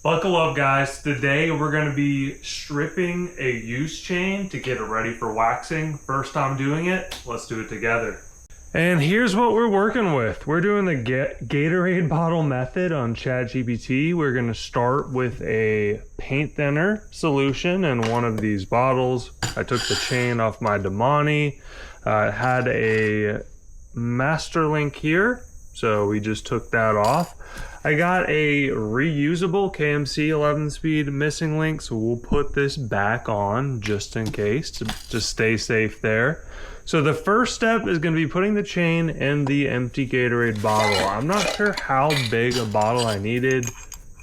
Buckle up, guys. Today we're going to be stripping a use chain to get it ready for waxing. First time doing it, let's do it together. And here's what we're working with. We're doing the Gatorade bottle method on ChatGPT. We're going to start with a paint thinner solution in one of these bottles. I took the chain off my Damani. It had a master link here, so we just took that off. I got a reusable KMC 11-speed missing link, so we'll put this back on just in case to stay safe there. So the first step is going to be putting the chain in the empty Gatorade bottle. I'm not sure how big a bottle I needed.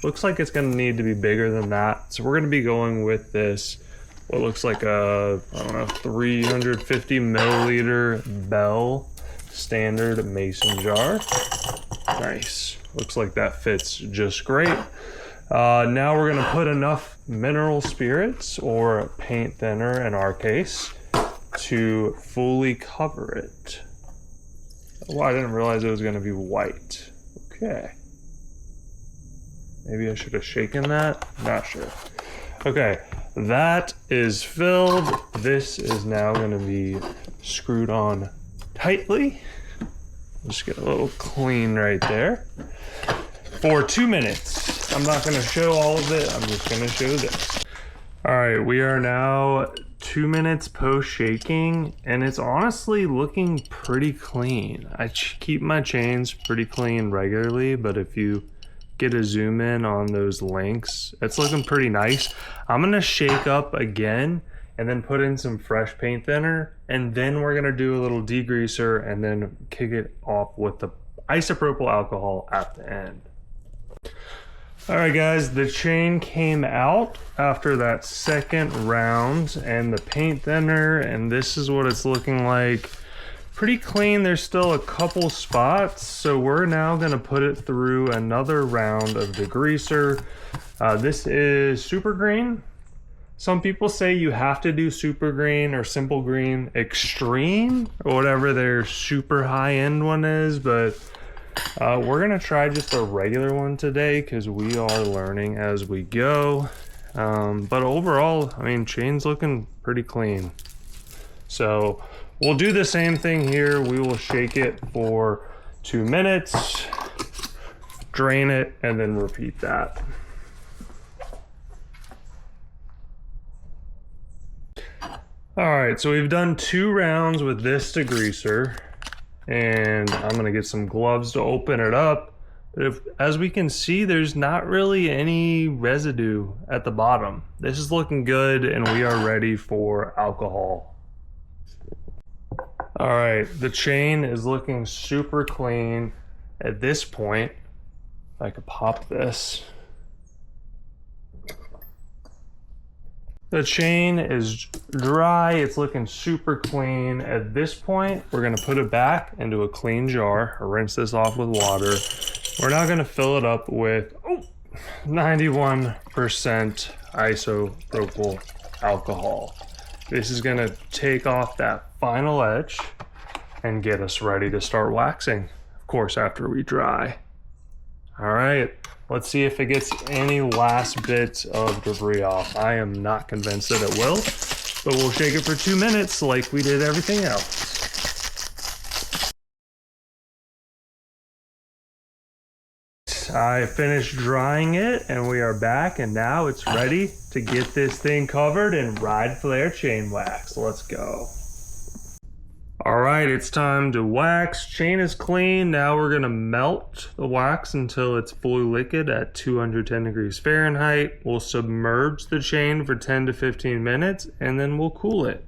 Looks like it's going to need to be bigger than that. So we're going to be going with this, what looks like a, I don't know, 350 milliliter Bell standard mason jar. Nice. Looks like that fits just great. Now we're going to put enough mineral spirits, or paint thinner in our case, to fully cover it. Oh, I didn't realize it was going to be white. Okay. Maybe I should have shaken that. Not sure. Okay, that is filled. This is now going to be screwed on tightly. Just get a little clean right there. For 2 minutes. I'm not going to show all of it. I'm just going to show this. All right, we are now 2 minutes post shaking, and it's honestly looking pretty clean. I keep my chains pretty clean regularly, but if you get a zoom in on those links, it's looking pretty nice. I'm gonna shake up again and then put in some fresh paint thinner, and then we're gonna do a little degreaser and then kick it off with the isopropyl alcohol at the end. All right, guys, the chain came out after that second round and the paint thinner, and this is what it's looking like. Pretty clean. There's still a couple spots, so we're now gonna put it through another round of degreaser. This is super green. Some people say you have to do super green or simple green extreme, or whatever their super high-end one is, but we're gonna try just a regular one today because we are learning as we go. But overall, I mean, chain's looking pretty clean. So we'll do the same thing here. We will shake it for 2 minutes, drain it, and then repeat that. All right, so we've done 2 rounds with this degreaser, and I'm gonna get some gloves to open it up. But as we can see, there's not really any residue at the bottom. This is looking good, and we are ready for alcohol. All right, the chain is looking super clean at this point. If I could pop this. The chain is dry, it's looking super clean. At this point, we're gonna put it back into a clean jar, rinse this off with water. We're now gonna fill it up with 91% isopropyl alcohol. This is gonna take off that final edge and get us ready to start waxing, of course, after we dry. All right. Let's see if it gets any last bits of debris off. I am not convinced that it will, but we'll shake it for 2 minutes like we did everything else. I finished drying it and we are back, and now it's ready to get this thing covered in RideFlare chain wax. Let's go. All right, it's time to wax. Chain is clean. Now we're gonna melt the wax until it's fully liquid at 210 degrees Fahrenheit. We'll submerge the chain for 10 to 15 minutes, and then we'll cool it.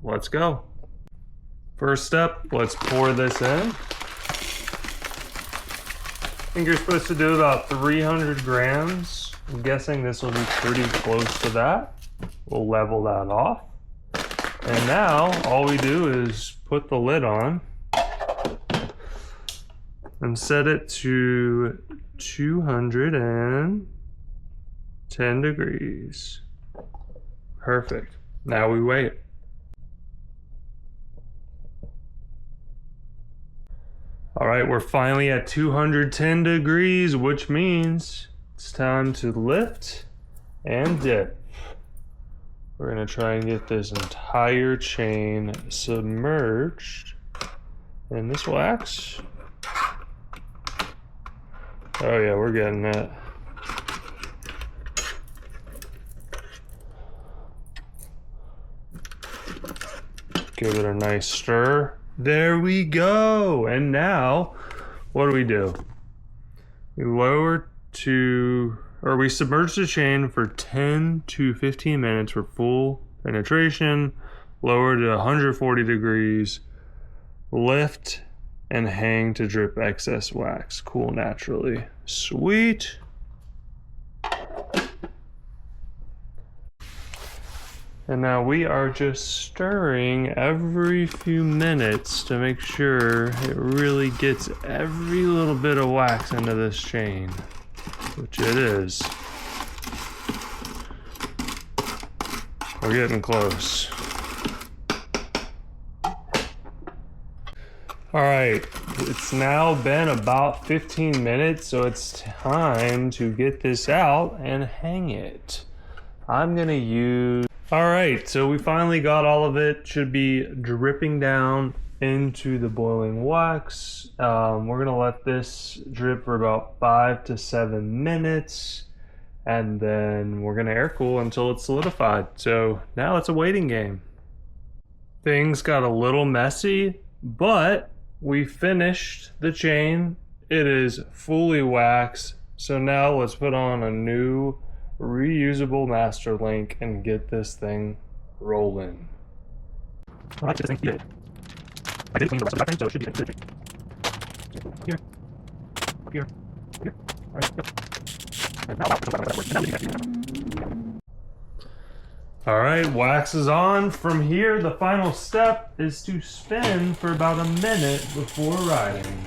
Let's go. First step, let's pour this in. I think you're supposed to do about 300 grams. I'm guessing this will be pretty close to that. We'll level that off. And now all we do is put the lid on and set it to 210 degrees. Perfect. Now we wait. All right, we're finally at 210 degrees, which means It's time to lift and dip. We're gonna try and get this entire chain submerged in this wax. Oh yeah, we're getting it. Give it a nice stir. There we go. And now, what do? We lower to, or we submerge the chain for 10 to 15 minutes for full penetration, lower to 140 degrees, lift and hang to drip excess wax. Cool naturally. Sweet. And now we are just stirring every few minutes to make sure it really gets every little bit of wax into this chain, which it is. We're getting close. All right, it's now been about 15 minutes, so it's time to get this out and hang it. I'm gonna use... All right, so we finally got all of it. Should be dripping down into the boiling wax. We're gonna let this drip for about 5 to 7 minutes, and then we're gonna air cool until it's solidified. So now it's a waiting game. Things got a little messy, but we finished the chain. It is fully waxed. So now let's put on a new reusable master link and get this thing rolling. All right, this thing's good. I did clean the rest of the background, so it should be good. Here. Up here. Here. All right, go. And now, all right, wax is on. From here, the final step is to spin for about a minute before riding.